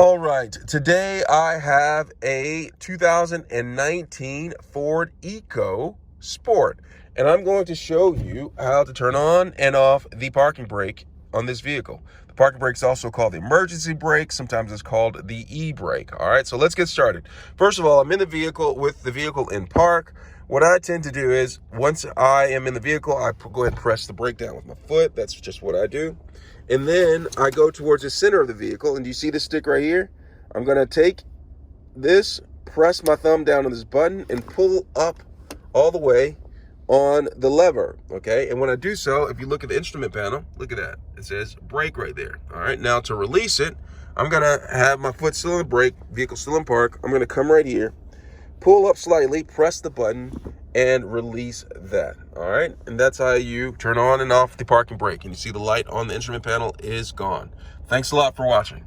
All right, today I have a 2019 Ford EcoSport, and I'm going to show you how to turn on and off the parking brake on this vehicle. The parking brake is also called the emergency brake. Sometimes it's called the e-brake. All right, so let's get started. First of all, I'm in the vehicle with the vehicle in park. What I tend to do is once I am in the vehicle, I go ahead and press the brake down with my foot. That's just what I do. And then I go towards the center of the vehicle, and do you see this stick right here? I'm gonna take this, press my thumb down on this button, and pull up all the way on the lever, okay? And when I do so, if you look at the instrument panel, look at that. It says brake right there, all right? Now to release it, I'm gonna have my foot still on the brake, vehicle still in park. I'm gonna come right here, pull up slightly, press the button, and release that. All right, and that's how you turn on and off the parking brake. And you see the light on the instrument panel is gone. Thanks a lot for watching.